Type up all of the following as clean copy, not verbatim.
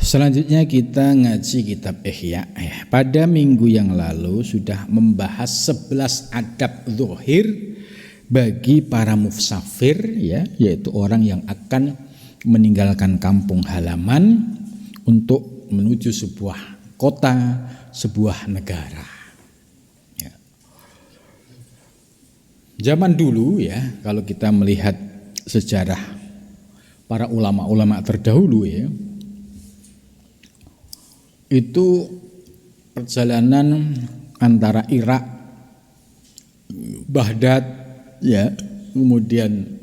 Selanjutnya kita ngaji kitab Ihya. Pada minggu yang lalu sudah membahas 11 adab zuhir bagi para musafir, ya, yaitu orang yang akan meninggalkan kampung halaman untuk menuju sebuah kota, sebuah negara. Ya. Zaman dulu, ya, kalau kita melihat sejarah para ulama-ulama terdahulu, ya, itu perjalanan antara Irak, Baghdad, ya, kemudian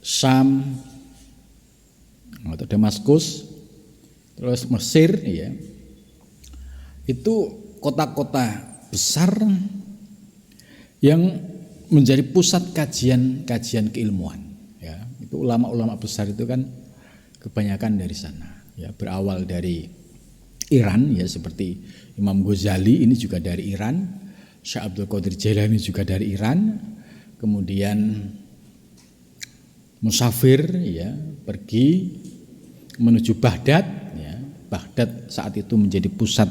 Syam atau Damaskus, terus Mesir, ya, itu kota-kota besar yang menjadi pusat kajian keilmuan, ya. Itu ulama-ulama besar itu kan kebanyakan dari sana, ya, berawal dari Iran, ya, seperti Imam Ghazali ini juga dari Iran, Syekh Abdul Qadir Jailani juga dari Iran, kemudian musafir, ya, pergi menuju Baghdad, ya. Baghdad saat itu menjadi pusat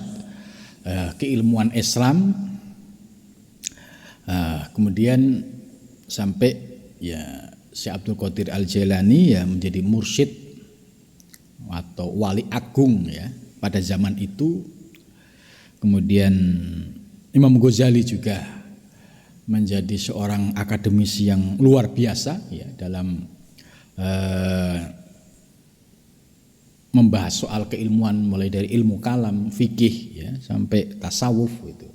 keilmuan Islam, kemudian sampai, ya, Syekh Abdul Qadir Al Jailani, ya, menjadi mursyid atau wali agung, ya, pada zaman itu. Kemudian Imam Ghazali juga menjadi seorang akademisi yang luar biasa, ya, dalam membahas soal keilmuan mulai dari ilmu kalam, fikih, ya, sampai tasawuf itu.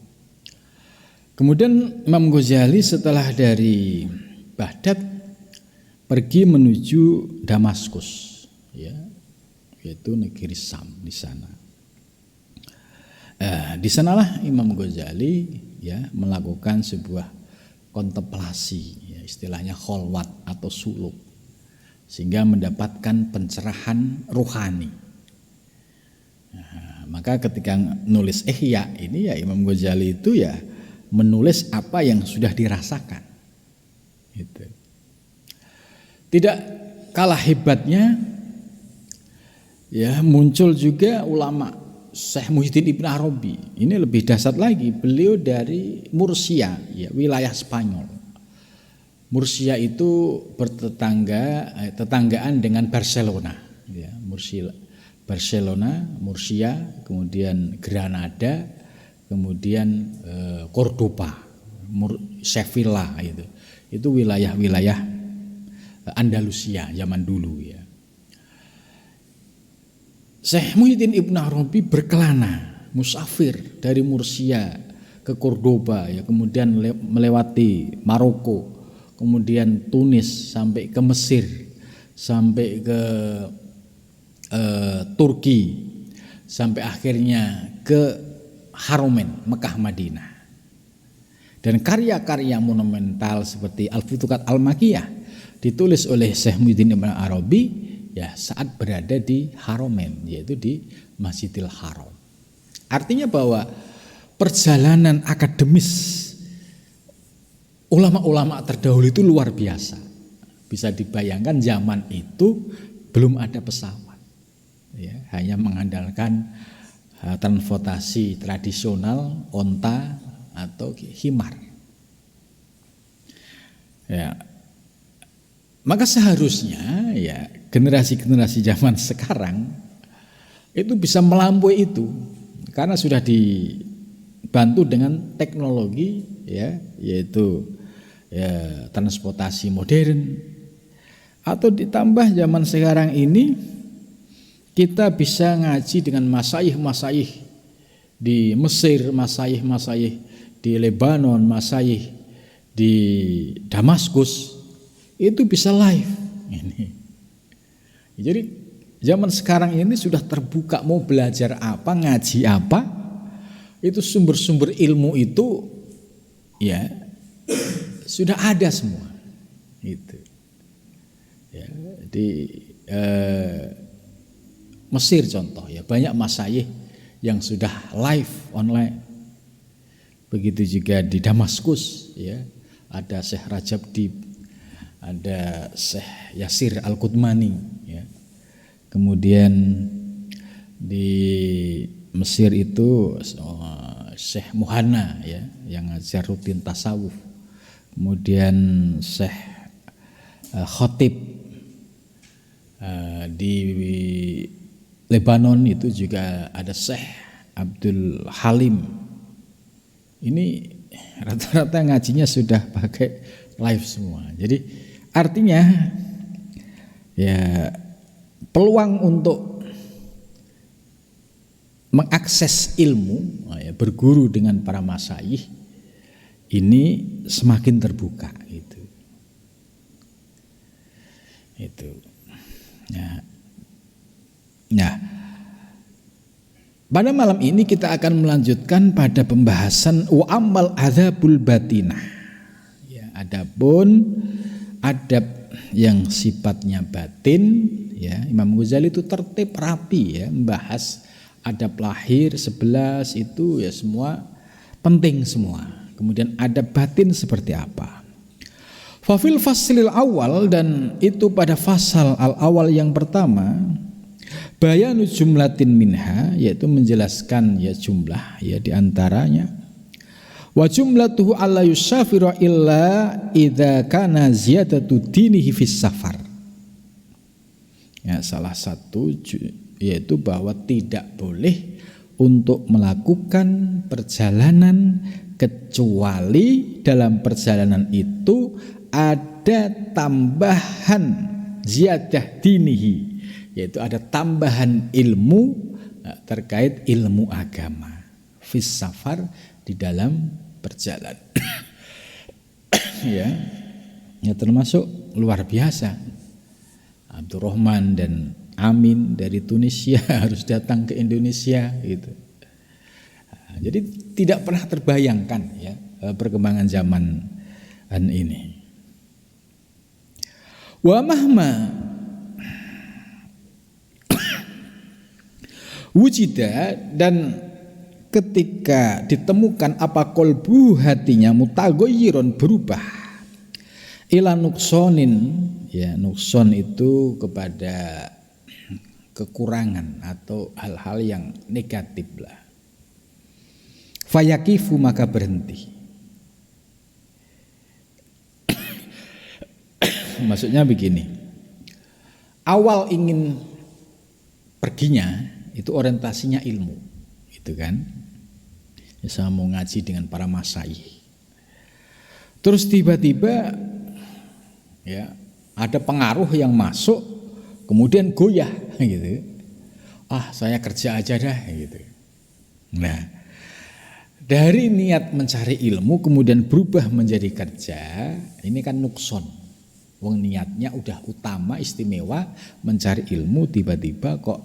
Kemudian Imam Ghazali setelah dari Baghdad pergi menuju Damaskus, ya, yaitu negeri Syam di sana. Di sanalah Imam Ghazali, ya, melakukan sebuah kontemplasi, ya, istilahnya kholwat atau suluk, sehingga mendapatkan pencerahan rohani. Maka ketika nulis Ihya ini, ya, Imam Ghazali itu, ya, menulis apa yang sudah dirasakan. Gitu. Tidak kalah hebatnya, ya, muncul juga ulama Syekh Muhyiddin Ibn Arabi. Ini lebih dahsyat lagi, beliau dari Murcia, ya, wilayah Spanyol. Murcia itu tetanggaan dengan Barcelona, ya, Barcelona, Murcia, kemudian Granada, kemudian Cordoba, Sevilla, itu wilayah-wilayah Andalusia zaman dulu, ya. Syekh Muhyiddin Ibn Arabi berkelana, musafir dari Murcia ke Cordoba, ya, kemudian melewati Maroko, kemudian Tunis sampai ke Mesir, sampai ke Turki, sampai akhirnya ke Haromen, Mekah, Madinah. Dan karya-karya monumental seperti Al-Futuhat Al-Makkiyah ditulis oleh Syekh Muhyiddin Ibn Arabi, ya, saat berada di Haromen, yaitu di Masjidil Haram. Artinya bahwa perjalanan akademis ulama-ulama terdahulu itu luar biasa. Bisa dibayangkan zaman itu belum ada pesawat, ya, hanya mengandalkan transportasi tradisional, onta atau himar. Ya. Maka seharusnya, ya, generasi-generasi zaman sekarang itu bisa melampaui itu, karena sudah dibantu dengan teknologi, ya, yaitu, ya, transportasi modern, atau ditambah zaman sekarang ini kita bisa ngaji dengan masyayikh di Mesir, masyayikh di Lebanon, masyayikh di Damaskus, itu bisa live ini. Jadi zaman sekarang ini sudah terbuka, mau belajar apa, ngaji apa, itu sumber-sumber ilmu itu, ya, sudah ada semua. Itu, ya, di Mesir contoh, ya, banyak masyayikh yang sudah live online. Begitu juga di Damaskus, ya, ada Syekh Rajab Dib, ada Syekh Yasir Al-Qudmani, ya. Kemudian Di Mesir itu Syekh Muhanna ya yang ngajar rutin tasawuf. Kemudian Syekh Khotib di Lebanon itu juga ada Syekh Abdul Halim. Ini rata-rata ngajinya sudah pakai live semua. Jadi artinya ya peluang untuk mengakses ilmu, ya, berguru dengan para masyayikh ini semakin terbuka gitu. Itu. Ya. Nah, pada malam ini kita akan melanjutkan pada pembahasan wa amal adzabul batinah. Ya, adapun adab yang sifatnya batin, ya, Imam Ghazali itu tertib rapi ya membahas adab lahir 11 itu ya semua penting semua. Kemudian adab batin seperti apa? Fafil faslil awal, dan itu pada fasal al-awal yang pertama, bayanu jumlatin minha, yaitu menjelaskan ya jumlah ya diantaranya. Wa jumlatuhu alla yusafira illa idza kana ziyadatu dinihi fis safar. Ya, salah satu yaitu bahwa tidak boleh untuk melakukan perjalanan kecuali dalam perjalanan itu ada tambahan ziyadah dinihi, yaitu ada tambahan ilmu terkait ilmu agama fis safar, di dalam perjalanan. ya termasuk luar biasa Abdurrahman dan Amin dari Tunisia harus datang ke Indonesia gitu. Jadi tidak pernah terbayangkan ya perkembangan zaman ini. Wa mahma wujida, dan ketika ditemukan apa kolbu hatinya mutaghayyirun, berubah, ila nuksonin, ya nukson itu kepada kekurangan atau hal-hal yang negatif lah. Fayakifu, maka berhenti. Maksudnya begini, awal ingin perginya itu orientasinya ilmu, itu kan. Ya, saya mau ngaji dengan para masyayikh. Terus tiba-tiba ya ada pengaruh yang masuk, kemudian goyah gitu. Saya kerja aja dah gitu. Nah, dari niat mencari ilmu kemudian berubah menjadi kerja, ini kan nukson. Wong niatnya udah utama istimewa mencari ilmu, tiba-tiba kok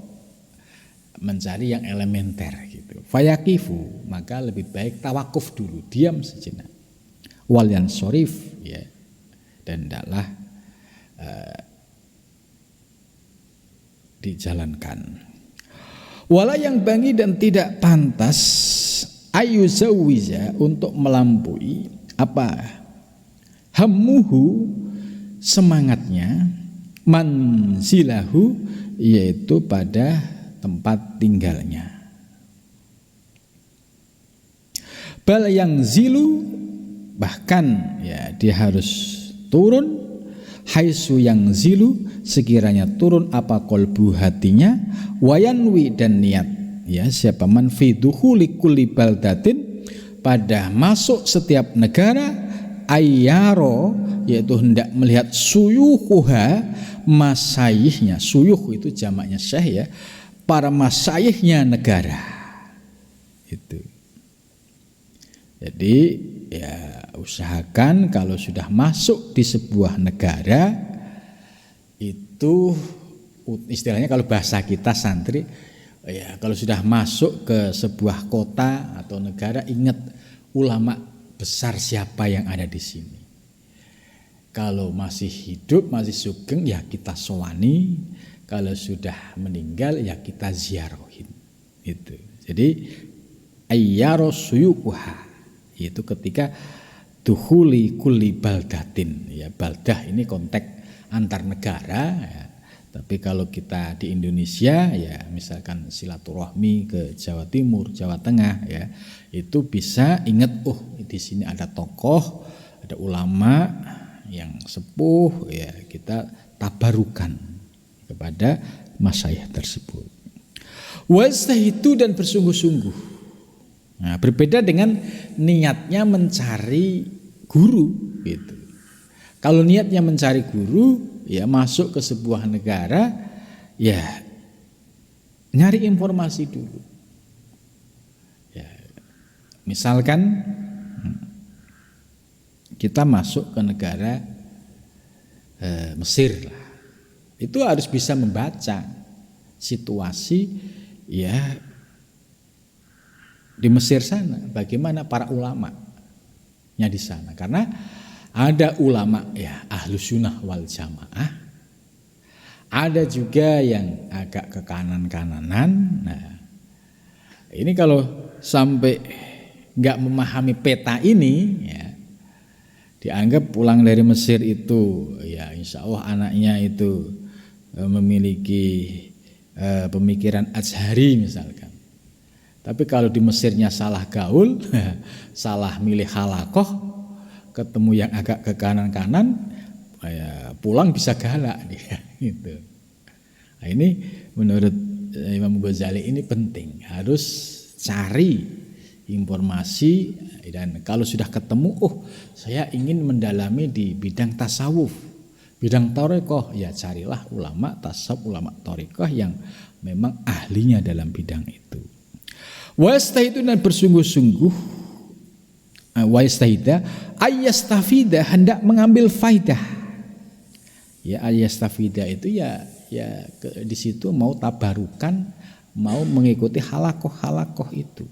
mencari yang elementer gitu. Fayakifu, maka lebih baik tawakuf dulu, diam sejenak. Wal yansorif, ya, dan hendaklah dijalankan. Wala yang bangi, dan tidak pantas ayu zawiza, untuk melampaui apa hammuhu, semangatnya, manzilahu, yaitu pada tempat tinggalnya. Bal yang zilu, bahkan ya dia harus turun, haitsu yang zilu, sekiranya turun apa kolbu hatinya, wayanwi, dan niat ya siapa man fi dukhuli kulli baldatin, pada masuk setiap negara, ayyaro, yaitu hendak melihat suyuhuha, masayikhnya. Suyuh itu jamaknya syekh ya, para masayikhnya negara itu. Jadi ya usahakan kalau sudah masuk di sebuah negara itu, istilahnya kalau bahasa kita santri ya, kalau sudah masuk ke sebuah kota atau negara, ingat ulama besar siapa yang ada di sini. Kalau masih hidup, masih sugeng, ya kita sowani. Kalau sudah meninggal, ya kita ziarahin. Itu. Jadi ayyaro suyukuha, itu ketika dukhuli kulli baldatin. Ya, baldah ini konteks antar negara. Ya. Tapi kalau kita di Indonesia ya misalkan silaturahmi ke Jawa Timur, Jawa Tengah ya, itu bisa ingat di sini ada tokoh, ada ulama yang sepuh ya, kita tabarukan kepada masyayikh tersebut. Wastahidu dan bersungguh-sungguh. Nah, berbeda dengan niatnya mencari guru gitu. Kalau niatnya mencari guru ya masuk ke sebuah negara ya nyari informasi dulu. Ya, misalkan kita masuk ke negara Mesir lah. Itu harus bisa membaca situasi ya di Mesir sana, bagaimana para ulamanya di sana. Karena ada ulama ya Ahlus Sunnah wal Jamaah, ada juga yang agak ke kanan-kananan. Nah, ini kalau sampai nggak memahami peta ini ya, dianggap pulang dari Mesir itu ya insya Allah anaknya itu memiliki pemikiran Azhari misalkan. Tapi kalau di Mesirnya salah gaul, salah milih halakoh, ketemu yang agak ke kanan-kanan, ya pulang bisa galak dia gitu. Nah, ini menurut Imam Ghazali ini penting, harus cari informasi, dan kalau sudah ketemu, saya ingin mendalami di bidang tasawuf, bidang thariqah, ya carilah ulama tasawuf, ulama thariqah yang memang ahlinya dalam bidang itu. Wastahidu dan bersungguh-sungguh, wastahida ayastafida hendak mengambil faidah. Ya ayastafida itu ya di situ mau tabarukan, mau mengikuti halakoh itu.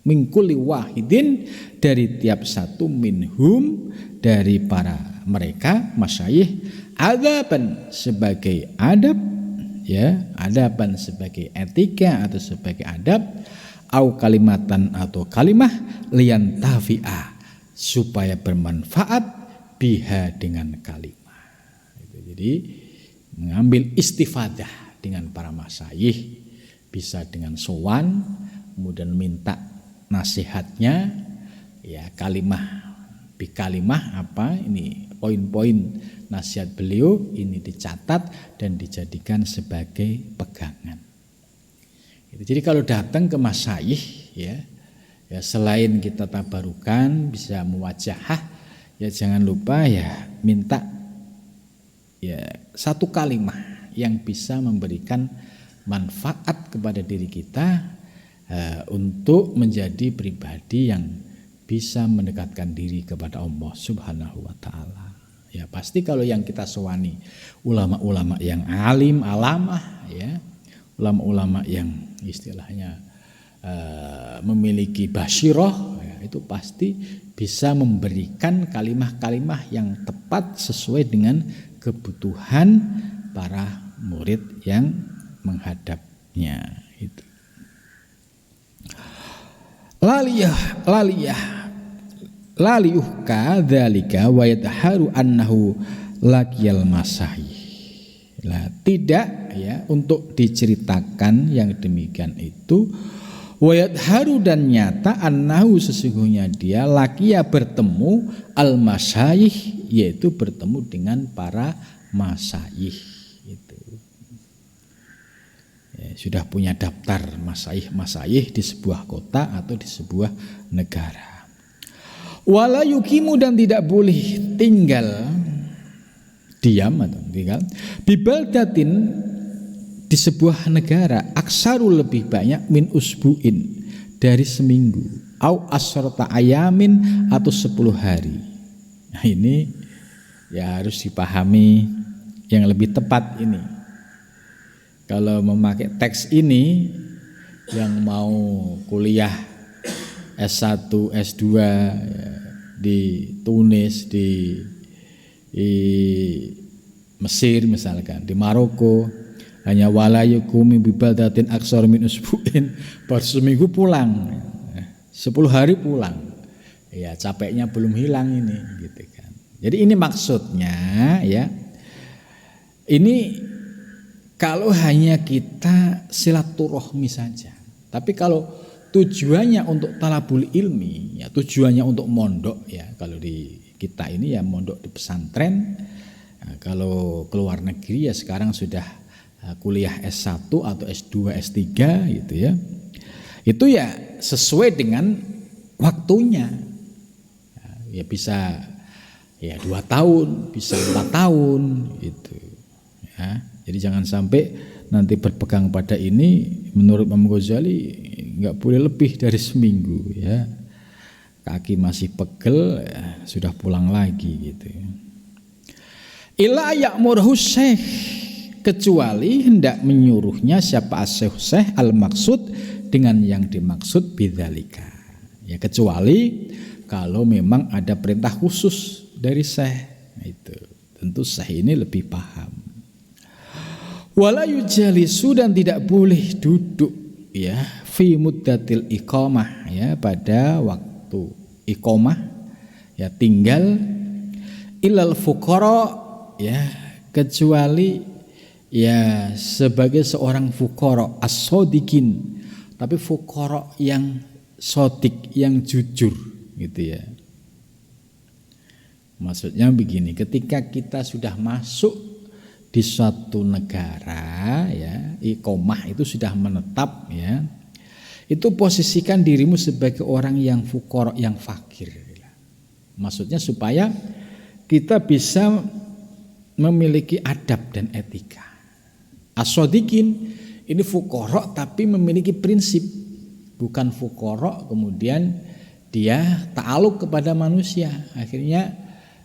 Min kulli wahidin, dari tiap satu, minhum, dari para mereka masyayikh, adaban sebagai adab ya, adaban sebagai etika atau sebagai adab, au kalimatan atau kalimah, lian tafi'ah, supaya bermanfaat biha dengan kalimah. Jadi mengambil istifadah dengan para masyayikh, bisa dengan sowan, kemudian minta nasihatnya ya, kalimah bi kalimah apa ini, poin-poin nasihat beliau ini dicatat dan dijadikan sebagai pegangan. Jadi kalau datang ke masyayikh ya selain kita tabarukan bisa muwajahah, ya jangan lupa ya minta ya satu kalimah yang bisa memberikan manfaat kepada diri kita untuk menjadi pribadi yang bisa mendekatkan diri kepada Allah Subhanahu wa taala. Ya pasti kalau yang kita sowani ulama-ulama yang alim, alamah ya, ulama-ulama yang istilahnya memiliki basyirah ya, itu pasti bisa memberikan kalimah-kalimah yang tepat sesuai dengan kebutuhan para murid yang menghadapnya itu. Laliyuh kadzalika wa yadharu annahu laqiyal masahih. Tidak ya untuk diceritakan yang demikian itu, wa yadharu dan nyata annahu sesungguhnya dia laqiya bertemu al masayih, yaitu bertemu dengan para masayih itu. Ya, sudah punya daftar masayih di sebuah kota atau di sebuah negara. Wala yukimu dan tidak boleh tinggal diam atau tinggal bibaldatin di sebuah negara aksaru lebih banyak min usbuin dari seminggu, au asrota ayamin atau 10 hari. Nah ini ya harus dipahami yang lebih tepat ini. Kalau memakai teks ini yang mau kuliah S1, S2 di Tunis, di Mesir misalkan, di Maroko, hanya walayukumi bibaldatin aksar min usbuin, baru seminggu pulang, 10 hari pulang, ya capeknya belum hilang ini gitu kan. Jadi ini maksudnya ya, ini kalau hanya kita silaturahmi saja. Tapi kalau tujuannya untuk talabul ilmi, ya tujuannya untuk mondok ya, kalau di kita ini ya mondok di pesantren. Nah, kalau keluar negeri ya sekarang sudah kuliah S1 atau S2, S3 gitu ya. Itu ya sesuai dengan waktunya. Ya bisa ya 2 tahun, bisa 4 tahun gitu. Ya, jadi jangan sampai nanti berpegang pada ini, menurut Imam Ghazali nggak boleh lebih dari seminggu ya. Kaki masih pegel ya, sudah pulang lagi gitu. Ila ya'murhu syekh, kecuali hendak menyuruhnya siapa syekh al maksud dengan yang dimaksud bidzalika. Ya kecuali kalau memang ada perintah khusus dari syekh, nah, itu tentu syekh ini lebih paham. Wala yujalisu, dan tidak boleh duduk ya fi muddatil iqamah, ya pada waktu iqamah ya tinggal, ilal fuqara, ya kecuali ya sebagai seorang fuqara as-shodiqin, tapi fuqara yang sodik, yang jujur gitu ya. Maksudnya begini, ketika kita sudah masuk di suatu negara ya, iqomah itu sudah menetap ya, itu posisikan dirimu sebagai orang yang fuqara, yang fakir. Maksudnya supaya kita bisa memiliki adab dan etika. As-shodiqin ini fuqara tapi memiliki prinsip, bukan fuqara kemudian dia ta'aluk kepada manusia, akhirnya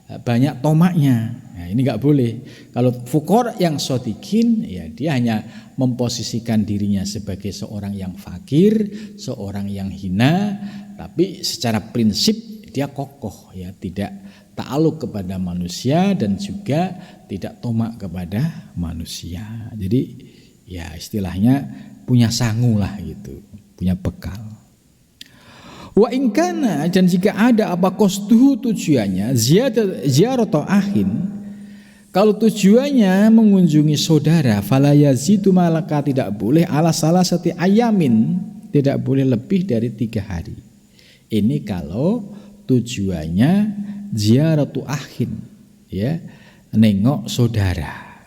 banyak tomaknya. Nah, ini nggak boleh. Kalau fuqara yang shodiqin ya dia hanya memposisikan dirinya sebagai seorang yang fakir, seorang yang hina, tapi secara prinsip dia kokoh ya, tidak ta'aluk kepada manusia dan juga tidak tomak kepada manusia. Jadi ya istilahnya punya sangu lah gitu, punya bekal. Wa ingkana, dan jika ada apa qasduhu, tujuannya ziyaratu akhin, kalau tujuannya mengunjungi saudara, fala yazidu, maka tidak boleh ala salasati ayamin, tidak boleh lebih dari 3 hari. Ini kalau tujuannya ziyaratu akhin ya, nengok saudara.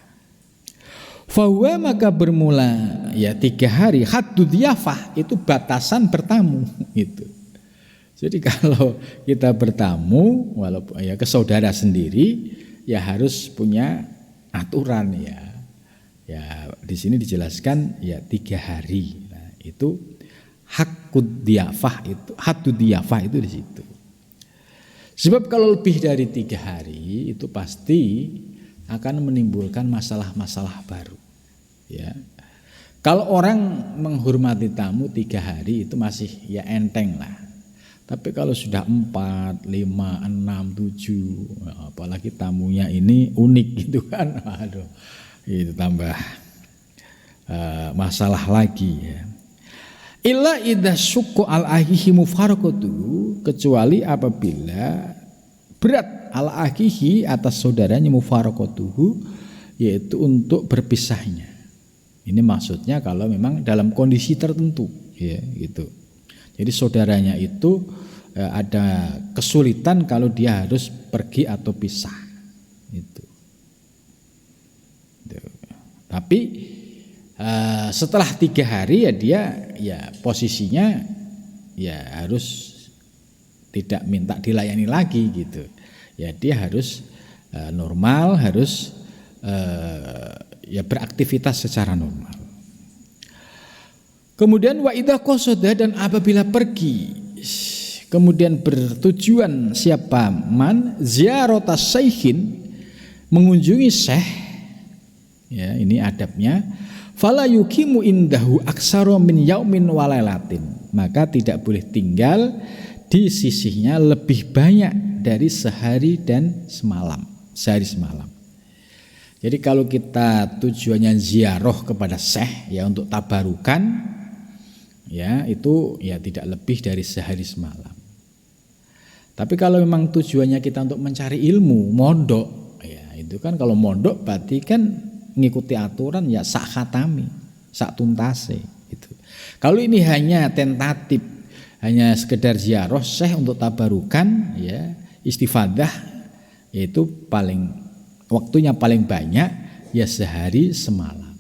Fahuwa, maka bermula ya 3 hari, haddu diyafah, itu batasan bertamu gitu. Jadi kalau kita bertamu walaupun ya ke saudara sendiri ya harus punya aturan ya. Ya di sini dijelaskan ya 3 hari. Nah, itu hakud diyafah, itu haddu diyafah itu di situ. Sebab kalau lebih dari 3 hari itu pasti akan menimbulkan masalah-masalah baru. Ya. Kalau orang menghormati tamu 3 hari itu masih ya enteng lah. Tapi kalau sudah 4, 5, 6, 7, apalagi tamunya ini unik gitu kan, aduh, itu tambah masalah lagi ya. Illa idza syukku al ahihi mufaraqatu, kecuali apabila berat al ahihi atas saudaranya mufaraqatuhu, yaitu untuk berpisahnya. Ini maksudnya kalau memang dalam kondisi tertentu ya gitu. Jadi saudaranya itu ada kesulitan kalau dia harus pergi atau pisah itu. Tapi setelah 3 hari ya dia ya posisinya ya harus tidak minta dilayani lagi gitu. Ya dia harus normal, harus ya beraktivitas secara normal. Kemudian wa idza qasada, dan apabila pergi kemudian bertujuan siapa man ziyarata syaikhin, mengunjungi syekh ya, ini adabnya, fala yuqimu indahu aksara min yaumin wa lailatin, maka tidak boleh tinggal di sisinya lebih banyak dari sehari dan semalam, sehari semalam. Jadi kalau kita tujuannya ziarah kepada syekh ya untuk tabarukan ya, itu ya tidak lebih dari sehari semalam. Tapi kalau memang tujuannya kita untuk mencari ilmu, mondok ya, itu kan kalau mondok berarti kan ngikuti aturan ya sak khatami, sak tuntase gitu. Kalau ini hanya tentatif, hanya sekedar ziarah syekh untuk tabarukan ya, istifadah, yaitu waktunya paling banyak ya sehari semalam.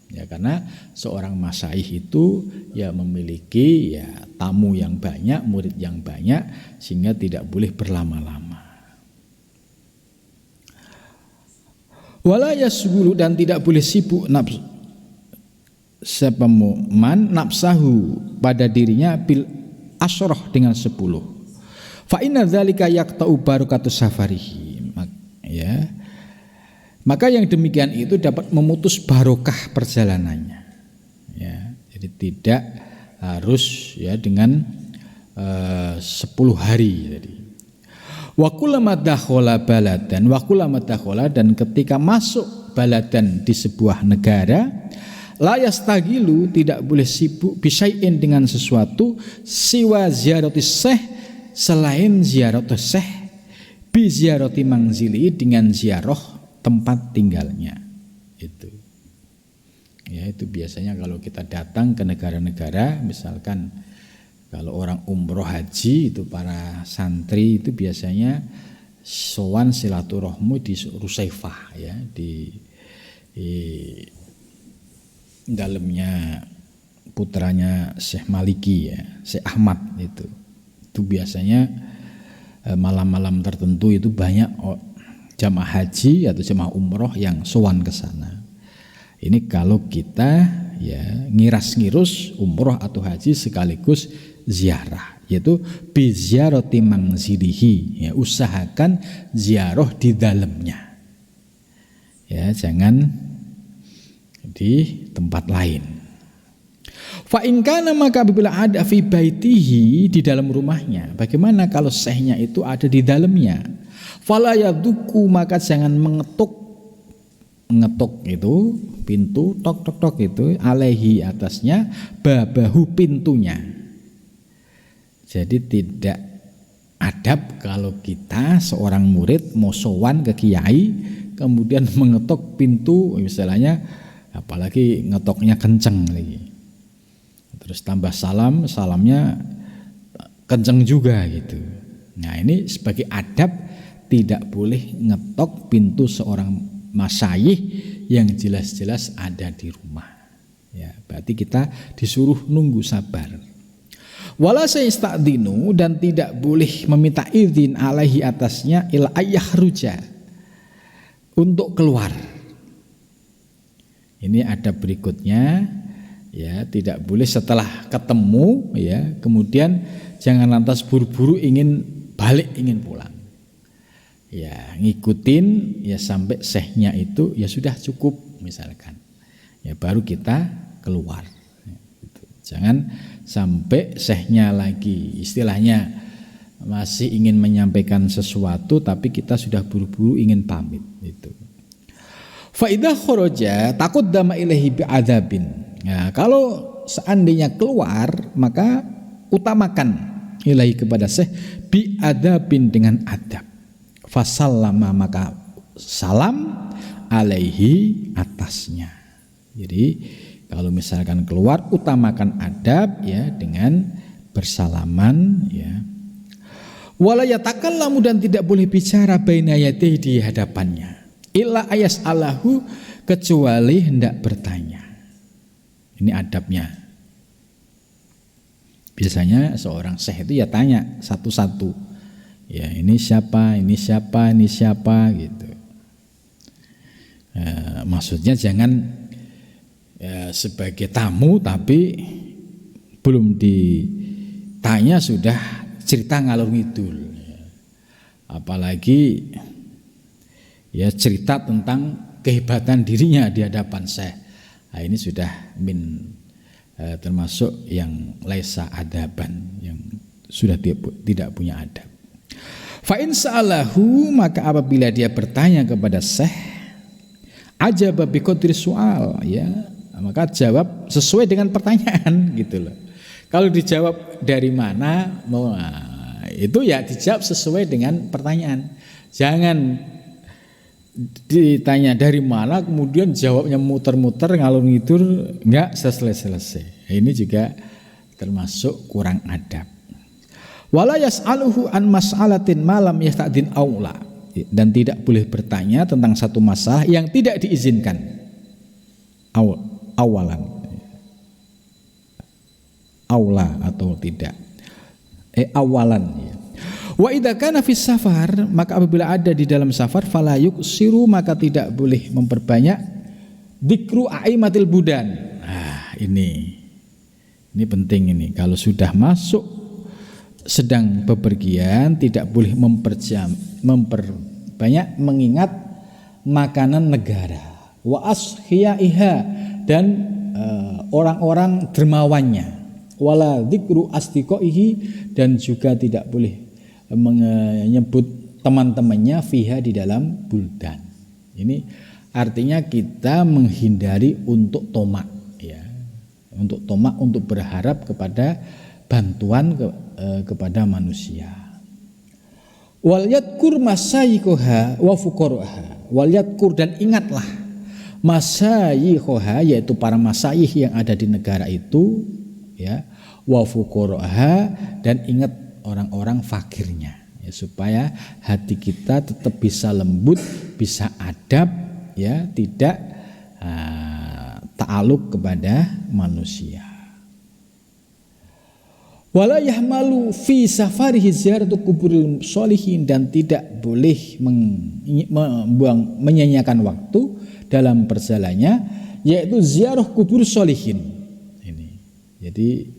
Ya karena seorang masyaikh itu ya memiliki ya tamu yang banyak, murid yang banyak, sehingga tidak boleh berlama-lama. Wala yasghulu, dan tidak boleh sibuk nafsahu pada dirinya bil asyrah dengan 10. Fa inna dzalika yaqta'u barakatus safarihi. Ya. Maka yang demikian itu dapat memutus barokah perjalanannya. Ya, jadi tidak harus ya dengan 10 hari tadi. Wa kullama dakhala baladan, wa kullama dakhala, dan ketika masuk baladan di sebuah negara, la yastagilu, tidak boleh sibuk bisyai'in dengan sesuatu, siwa ziyarati syekh, selain ziarah syekh, bi ziyarati manzili, dengan ziarah tempat tinggalnya. Itu ya, itu biasanya kalau kita datang ke negara-negara, misalkan kalau orang umroh haji itu para santri itu biasanya sowan silaturahmi di Rusaifah ya, di dalamnya putranya Syekh Maliki ya, Syekh Ahmad itu biasanya malam-malam tertentu itu banyak jamaah haji atau jamaah umroh yang sowan ke sana. Ini kalau kita ya ngiras-ngirus umroh atau haji sekaligus ziarah, yaitu bi ziyarati manzilihi, ya usahakan ziarah di dalamnya. Ya, jangan di tempat lain. Fa in kana, maka apabila ada fi baitihi, di dalam rumahnya. Bagaimana kalau syekhnya itu ada di dalamnya? Fala yaduku, maka jangan mengetuk itu pintu, tok tok tok itu, alaihi, atasnya, babahu, pintunya. Jadi tidak adab kalau kita seorang murid mau sowan ke kiai kemudian mengetuk pintu, misalnya apalagi ngetoknya kenceng lagi, terus tambah salamnya kenceng juga gitu. Nah ini sebagai adab, tidak boleh ngetok pintu seorang masyayikh yang jelas-jelas ada di rumah. Ya, berarti kita disuruh nunggu sabar. Wala sayastadinu, dan tidak boleh meminta izin alaihi, atasnya, ila ayyahruja, untuk keluar. Ini ada berikutnya ya, tidak boleh setelah ketemu ya kemudian jangan lantas buru-buru ingin balik, ingin pulang. Ya ngikutin ya sampai syekhnya itu ya sudah cukup misalkan, ya baru kita keluar. Jangan sampai syekhnya lagi istilahnya masih ingin menyampaikan sesuatu tapi kita sudah buru-buru ingin pamit itu. Fa idza kharaja taqaddama ilaihi bi'adzabin. Nah, kalau seandainya keluar maka utamakan ilaihi, kepada syekh, bi'adzabin, dengan adab. Fasallama, maka salam, alaihi, atasnya. Jadi kalau misalkan keluar utamakan adab ya dengan bersalaman ya. Wala yatakallamu, dan tidak boleh bicara baina yadayhi, di hadapannya, illa ayas alahu, kecuali hendak bertanya. Ini adabnya. Biasanya seorang syekh itu ya tanya satu-satu. Ya ini siapa, ini siapa, ini siapa gitu. Maksudnya jangan ya, sebagai tamu tapi belum ditanya sudah cerita ngalor ngidul. Apalagi ya cerita tentang kehebatan dirinya di hadapan syekh. Nah, ini sudah termasuk yang laisa adaban, yang sudah tidak punya adab. Fa in sa'alahu, maka apabila dia bertanya kepada syekh, ajaba bi qadri soal ya, maka jawab sesuai dengan pertanyaan gitu loh. Kalau dijawab dari mana, itu ya dijawab sesuai dengan pertanyaan. Jangan ditanya dari mana, kemudian jawabnya muter-muter ngalur ngidur, enggak selesai-selesai. Ini juga termasuk kurang adab. Wala yas'aluhu an mas'alatin malam yasta'din aula, dan tidak boleh bertanya tentang satu masalah yang tidak diizinkan awalan, aula atau tidak awalan ya. Wa idza kana fis safar, maka apabila ada di dalam safar, fala yuksiru, maka tidak boleh memperbanyak dzikru aimatil budan. Nah, ini penting ini. Kalau sudah masuk sedang bepergian, tidak boleh memperbanyak mengingat makanan negara, wa ashiyaiha, dan orang-orang dermawannya, wala dzikru asdiqaihi, dan juga tidak boleh menyebut teman-temannya fiha di dalam buldan. Ini artinya kita menghindari untuk tomak ya. Untuk tomak, untuk berharap kepada bantuan kepada manusia. Wal yadkur masayikha wa fuqaraha. Wal yadkur, dan ingatlah masayikha, yaitu para masayikh yang ada di negara itu ya, wa fuqaraha, dan ingat orang-orang fakirnya ya, supaya hati kita tetap bisa lembut, bisa adab ya, tidak ta'aluk kepada manusia. Wala yahmalu fi safarihi ziyaratu kuburil sholihin, dan tidak boleh menyanyiakan waktu dalam perjalanannya, yaitu ziarah kubur sholihin. Ini jadi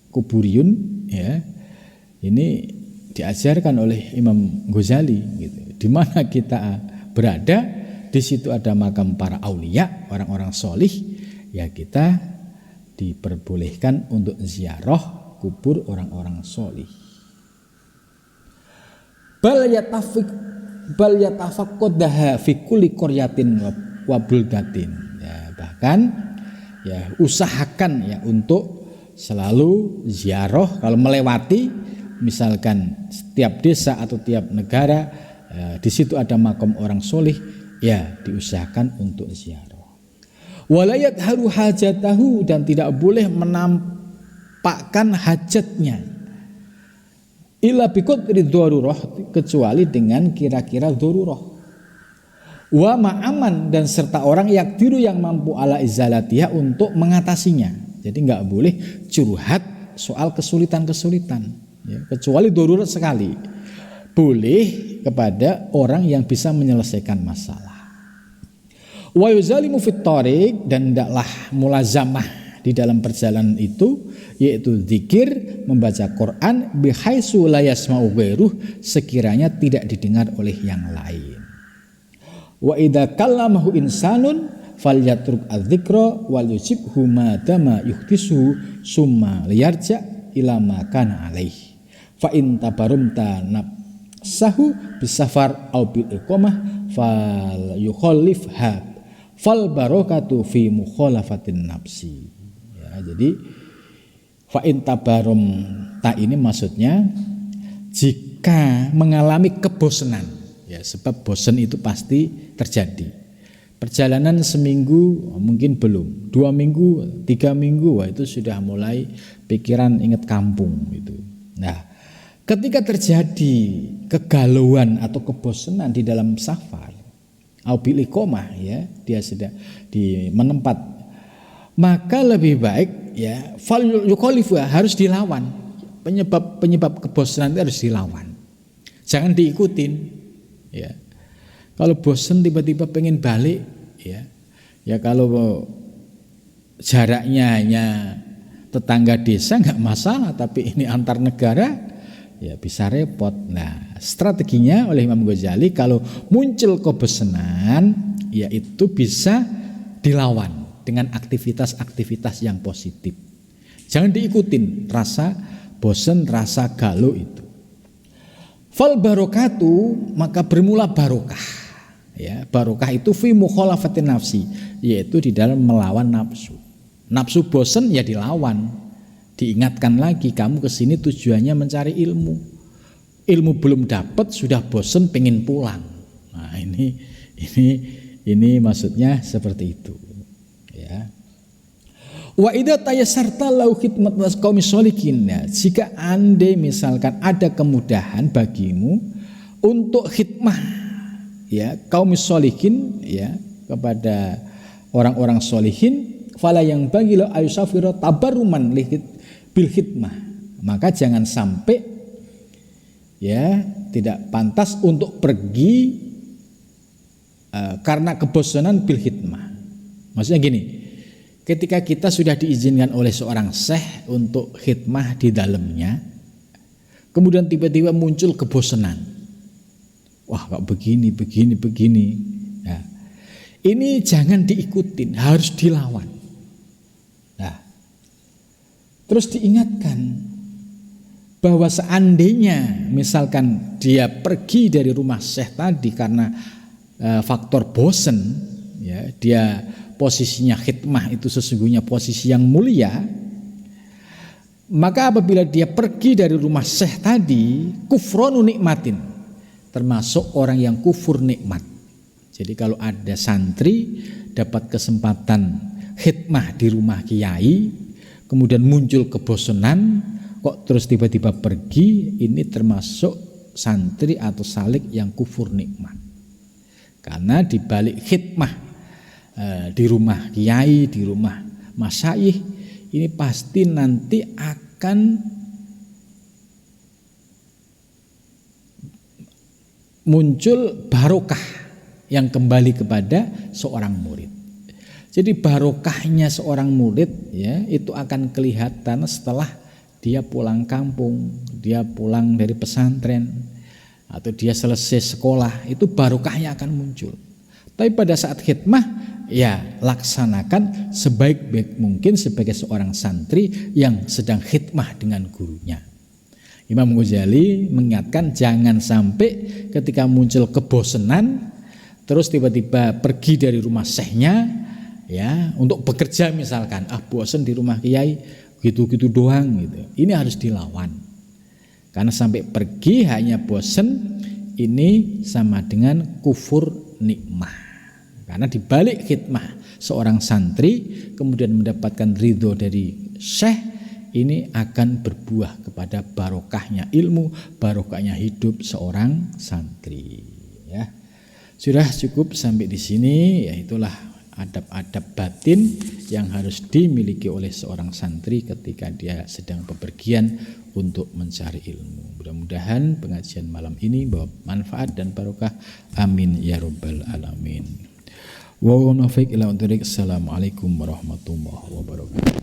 kuburiyun ya, ini diajarkan oleh Imam Ghazali gitu. Di mana kita berada, di situ ada makam para aulia, orang-orang solih, ya kita diperbolehkan untuk ziarah kubur orang-orang solih. Bal yatafaqqadaha fi kulli qaryatin wa buldatin. Ya, bahkan ya usahakan ya untuk selalu ziarah kalau melewati misalkan setiap desa atau tiap negara di situ ada makam orang solih, ya diusahakan untuk ziarah. Walayat haru hajatahu, dan tidak boleh menampakkan hajatnya illa biqadri dzarurah, kecuali dengan kira-kira dzarurah. Wa ma'aman, dan serta orang yakdiru, yang mampu ala izalatiha, untuk mengatasinya. Jadi enggak boleh curhat soal kesulitan-kesulitan ya, kecuali darurat sekali. Boleh kepada orang yang bisa menyelesaikan masalah. Wa yuzalimu fit thariq, dan hendaklah mulazamah di dalam perjalanan itu, yaitu zikir, membaca Quran, bihaitsu la yasma'u ghairuh, sekiranya tidak didengar oleh yang lain. Wa idza kallamahu insanun falyatruk adzikra wal yujibhu ma dama yuhdisu summa liyarja ila ma kana alaihi. Fa in tabarumta nafsahu bisafar au bil iqamah fal yukhallifha fal barakatu fi mukhalafatin nafsi. Ya, jadi fa in tabarumta ini maksudnya jika mengalami kebosanan ya, sebab bosan itu pasti terjadi. Perjalanan seminggu mungkin belum, 2 minggu, 3 minggu, wah itu sudah mulai pikiran ingat kampung gitu. Nah, ketika terjadi kegalauan atau kebosanan di dalam safar, aubil iqamah ya, dia sudah di menempat, maka lebih baik ya fal yukhalifu, harus dilawan. Penyebab kebosanan itu harus dilawan. Jangan diikutin ya. Kalau bosan tiba-tiba pengen balik ya kalau jaraknya hanya tetangga desa nggak masalah, tapi ini antar negara ya bisa repot. Nah, strateginya oleh Imam Ghazali, kalau muncul kebosanan ya itu bisa dilawan dengan aktivitas-aktivitas yang positif. Jangan diikutin rasa bosan, rasa galau itu. Fal barokatu, maka bermula barokah. Ya, barokah itu fi mukhalafatin nafsi, yaitu di dalam melawan nafsu. Nafsu bosan ya dilawan. Diingatkan lagi, kamu kesini tujuannya mencari ilmu. Ilmu belum dapat sudah bosan pengen pulang. Nah, ini maksudnya seperti itu. Ya. Wa idza tayassarta lau khidmat qaumi sholihin. Ya, jika andai misalkan ada kemudahan bagimu untuk khidmah ya kaum sholihin ya kepada orang-orang sholihin, fala yang bagi lo ayusafiro tabaruman bil khidmah. Maka jangan sampai ya tidak pantas untuk pergi karena kebosanan bil khidmah. Maksudnya gini, ketika kita sudah diizinkan oleh seorang syekh untuk khidmah di dalamnya, kemudian tiba-tiba muncul kebosanan. Wah, kok begini. Nah, ini jangan diikutin, harus dilawan. Nah, terus diingatkan bahwa seandainya misalkan dia pergi dari rumah syekh tadi karena faktor bosen, ya, dia posisinya khidmah itu sesungguhnya posisi yang mulia, maka apabila dia pergi dari rumah syekh tadi, kufronu nikmatin, termasuk orang yang kufur nikmat. Jadi kalau ada santri dapat kesempatan khidmah di rumah kiai, kemudian muncul kebosanan, kok terus tiba-tiba pergi, ini termasuk santri atau salik yang kufur nikmat. Karena di balik khidmah di rumah kiai, di rumah masyayikh, ini pasti nanti akan muncul barokah yang kembali kepada seorang murid. Jadi barokahnya seorang murid ya itu akan kelihatan setelah dia pulang kampung, dia pulang dari pesantren, atau dia selesai sekolah, itu barokahnya akan muncul. Tapi pada saat khidmah ya laksanakan sebaik-baik mungkin sebagai seorang santri yang sedang khidmah dengan gurunya. Imam Ghazali mengingatkan jangan sampai ketika muncul kebosanan terus tiba-tiba pergi dari rumah syekhnya ya untuk bekerja misalkan, bosan di rumah kiai gitu-gitu doang gitu. Ini harus dilawan. Karena sampai pergi hanya bosan, ini sama dengan kufur nikmah. Karena di balik khidmah seorang santri kemudian mendapatkan ridho dari syekh, ini akan berbuah kepada barokahnya ilmu, barokahnya hidup seorang santri. Ya, sudah cukup sampai di sini. Ya itulah adab-adab batin yang harus dimiliki oleh seorang santri ketika dia sedang bepergian untuk mencari ilmu. Mudah-mudahan pengajian malam ini bawa manfaat dan barokah. Amin ya rabbal alamin. Wa nafiq ila Assalamualaikum warahmatullahi wabarakatuh.